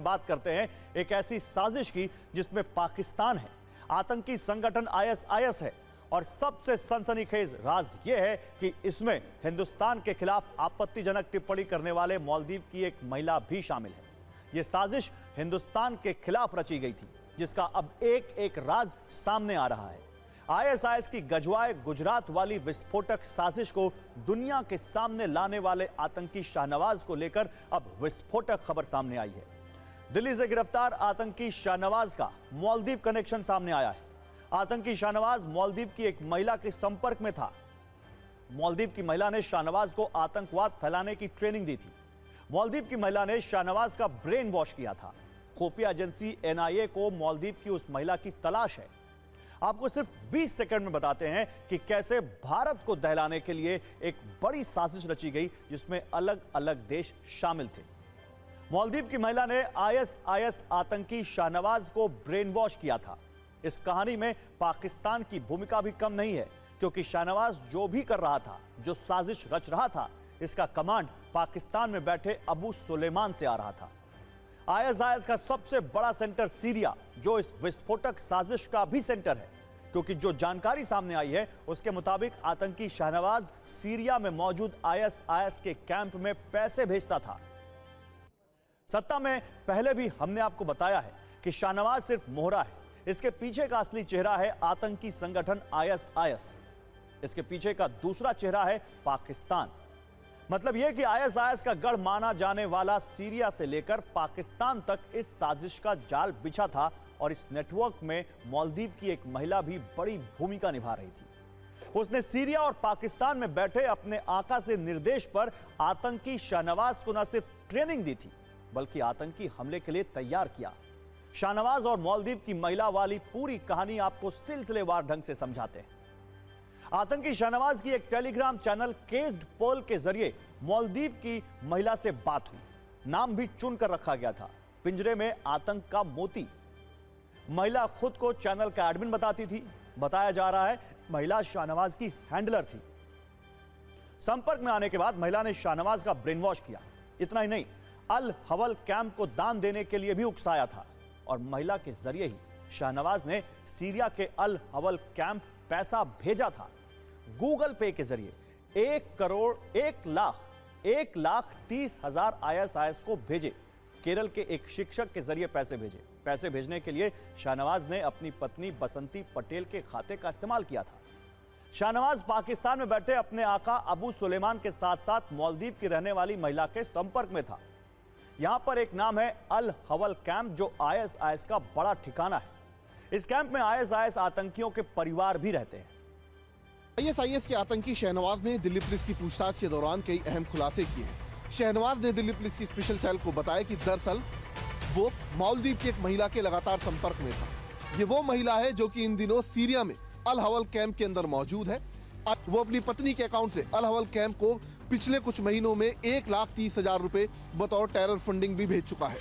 बात करते हैं एक ऐसी साजिश की जिसमें पाकिस्तान है, आतंकी संगठन आईएसआईएस है और सबसे सनसनीखेज राज यह है कि इसमें हिंदुस्तान के खिलाफ आपत्तिजनक टिप्पणी करने वाले मालदीव की एक महिला भी शामिल है। यह साजिश हिंदुस्तान के खिलाफ रची गई थी, जिसका अब एक एक राज सामने आ रहा है। आईएसआईएस की गजवाए गुजरात वाली विस्फोटक साजिश को दुनिया के सामने लाने वाले आतंकी शाहनवाज को लेकर अब विस्फोटक खबर सामने आई है। दिल्ली से गिरफ्तार आतंकी शाहनवाज का मालदीव कनेक्शन सामने आया है। आतंकी शाहनवाज मालदीव की एक महिला के संपर्क में था। मालदीव की महिला ने शाहनवाज को आतंकवाद फैलाने की ट्रेनिंग दी थी। मालदीव की महिला ने शाहनवाज का ब्रेन वॉश किया था। खुफिया एजेंसी एनआईए को मालदीव की उस महिला की तलाश है। आपको सिर्फ 20 सेकंड में बताते हैं कि कैसे भारत को दहलाने के लिए एक बड़ी साजिश रची गई, जिसमें अलग अलग देश शामिल थे। मालदीव की महिला ने आईएसआईएस आतंकी शाहनवाज को ब्रेन वॉश किया था। इस कहानी में पाकिस्तान की भूमिका भी कम नहीं है, क्योंकि शाहनवाज जो भी कर रहा था, जो साजिश रच रहा था, इसका कमांड पाकिस्तान में बैठे अबू सुलेमान से आ रहा था। आईएसआईएस का सबसे बड़ा सेंटर सीरिया, जो इस विस्फोटक साजिश का भी सेंटर है, क्योंकि जो जानकारी सामने आई है उसके मुताबिक आतंकी शाहनवाज सीरिया में मौजूद आईएसआईएस के कैंप में पैसे भेजता था। सत्ता में पहले भी हमने आपको बताया है कि शाहनवाज सिर्फ मोहरा है, इसके पीछे का असली चेहरा है आतंकी संगठन आईएसआईएस। इसके पीछे का दूसरा चेहरा है पाकिस्तान। मतलब यह कि आईएसआईएस का गढ़ माना जाने वाला सीरिया से लेकर पाकिस्तान तक इस साजिश का जाल बिछा था और इस नेटवर्क में मालदीव की एक महिला भी बड़ी भूमिका निभा रही थी। उसने सीरिया और पाकिस्तान में बैठे अपने आका से निर्देश पर आतंकी शाहनवाज को न सिर्फ ट्रेनिंग दी थी, बल्कि आतंकी हमले के लिए तैयार किया। शाहनवाज और मालदीव की महिला वाली पूरी कहानी आपको सिलसिलेवार ढंग से समझाते हैं। आतंकी शाहनवाज की एक टेलीग्राम चैनल केज्ड पर्ल के जरिए मालदीव की महिला से बात हुई। नाम भी चुनकर रखा गया था, पिंजरे में आतंक का मोती। महिला खुद को चैनल का एडमिन बताती थी। बताया जा रहा है महिला शाहनवाज की हैंडलर थी। संपर्क में आने के बाद महिला ने शाहनवाज का ब्रेन वॉश किया। इतना ही नहीं, अल हवल कैंप को दान देने के लिए भी उकसाया था और महिला के जरिए ही शाहनवाज ने सीरिया के अल हवल कैंप पैसा भेजा था। गूगल पे के जरिए 1,30,000 आईएसआईएस को भेजे। केरल के एक शिक्षक के जरिए पैसे भेजे। पैसे भेजने के लिए शाहनवाज ने अपनी पत्नी बसंती पटेल के खाते का इस्तेमाल किया था। शाहनवाज पाकिस्तान में बैठे अपने आका अबू सुलेमान के साथ साथ मालदीव की रहने वाली महिला के संपर्क में था। यहां पर एक नाम है अल हवल कैंप, जो आईएसआईएस का बड़ा ठिकाना है। इस कैंप में आईएसआईएस आतंकियों के परिवार भी रहते हैं। आईएसआईएस के आतंकी शहनवाज ने दिल्ली पुलिस की पूछताछ के दौरान कई अहम खुलासे किए हैं। शहनवाज ने दिल्ली पुलिस की स्पेशल सेल को बताया कि दरअसल वो मालदीव की एक महिला के लगातार संपर्क में था। ये वो महिला है जो कि इन दिनों सीरिया में अल हवल कैंप के अंदर मौजूद है। वो अपनी पत्नी के अकाउंट से अल हवल कैंप को पिछले कुछ महीनों में 1,30,000 रुपए बतौर टेरर फंडिंग भी भेज चुका है।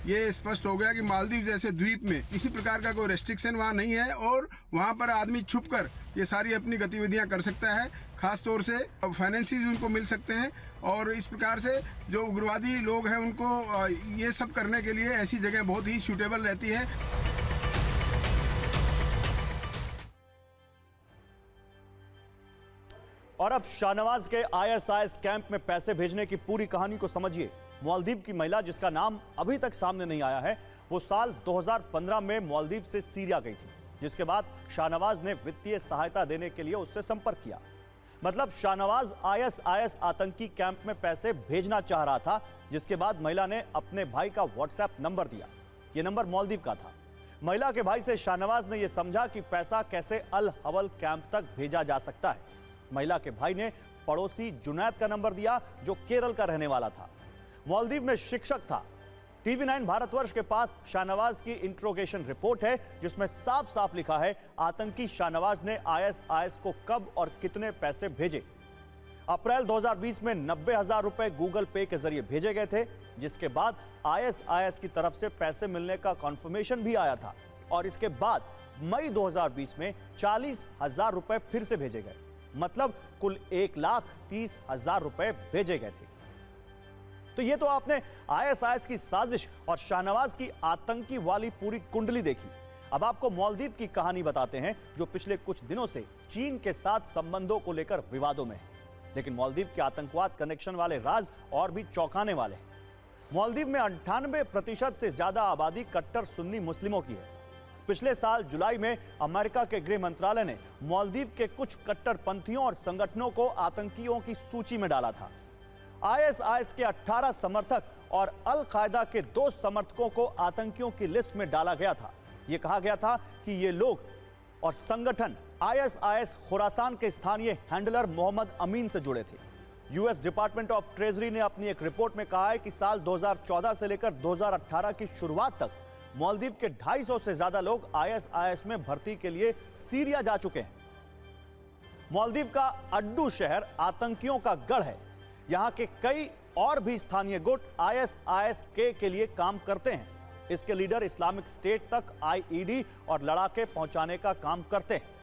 ये स्पष्ट हो गया कि मालदीव जैसे द्वीप में किसी प्रकार का कोई रेस्ट्रिक्शन वहाँ नहीं है और वहाँ पर आदमी छुपकर ये सारी अपनी गतिविधियाँ कर सकता है। खास तौर से फाइनेंसिस उनको मिल सकते हैं और इस प्रकार से जो उग्रवादी लोग हैं उनको ये सब करने के लिए ऐसी जगह बहुत ही सूटेबल रहती है। और अब शाहनवाज के आईएसआईएस कैंप में पैसे भेजने की पूरी कहानी को समझिए। मालदीव की महिला, जिसका नाम अभी तक सामने नहीं आया है, वो साल 2015 में मालदीव से सीरिया गई थी, जिसके बाद शाहनवाज ने वित्तीय सहायता देने के लिए उससे संपर्क किया। मतलब शाहनवाज आईएसआईएस आतंकी कैंप में पैसे भेजना चाह रहा था, जिसके बाद महिला ने अपने भाई का व्हाट्सएप नंबर दिया। यह नंबर मालदीव का था। महिला के भाई से शाहनवाज ने यह समझा कि पैसा कैसे अल हवल कैंप तक भेजा जा सकता है। महिला के भाई ने पड़ोसी जुनैद का नंबर दिया, जो केरल का रहने वाला था, मालदीव में शिक्षक था। टीवी9 भारतवर्ष के पास शाहनवाज की इंट्रोगेशन रिपोर्ट है, जिसमें साफ साफ लिखा है आतंकी शाहनवाज ने आईएसआईएस को कब और कितने पैसे भेजे। अप्रैल 2020 में 90,000 रुपए गूगल पे के जरिए भेजे गए थे, जिसके बाद आईएसआईएस की तरफ से पैसे मिलने का कॉन्फर्मेशन भी आया था और इसके बाद मई 2020 में 40,000 रुपए फिर से भेजे गए। मतलब कुल 1,30,000 रुपए भेजे गए थे। तो ये तो आपने आईएसआईएस की साजिश और शाहनवाज की आतंकी वाली पूरी कुंडली देखी। अब आपको मालदीव की कहानी बताते हैं, जो पिछले कुछ दिनों से चीन के साथ संबंधों को लेकर विवादों में है। लेकिन मालदीव के आतंकवाद कनेक्शन वाले राज और भी चौंकाने वाले हैं। मालदीव में 98% से ज्यादा आबादी कट्टर सुन्नी मुस्लिमों की है। पिछले साल जुलाई में अमेरिका के गृह मंत्रालय ने मालदीव के कुछ कट्टरपंथियों और संगठनों को आतंकियों की सूची में डाला था। आईएसआईएस के 18 समर्थक और अल कायदा के 2 समर्थकों को आतंकियों की लिस्ट में डाला गया था। यह कहा गया था कि ये लोग और संगठन आईएसआईएस खुरासान के स्थानीय हैंडलर मोहम्मद अमीन से जुड़े थे। यूएस डिपार्टमेंट ऑफ ट्रेजरी ने अपनी एक रिपोर्ट में कहा है कि साल 2014 से लेकर 2018 की शुरुआत तक मालदीव के 250 से ज्यादा लोग आईएसआईएस में भर्ती के लिए सीरिया जा चुके हैं। मालदीव का अड्डू शहर आतंकियों का गढ़ है। यहां के कई और भी स्थानीय गुट आईएसआईएस के लिए काम करते हैं। इसके लीडर इस्लामिक स्टेट तक आईईडी और लड़ाके पहुंचाने का काम करते हैं।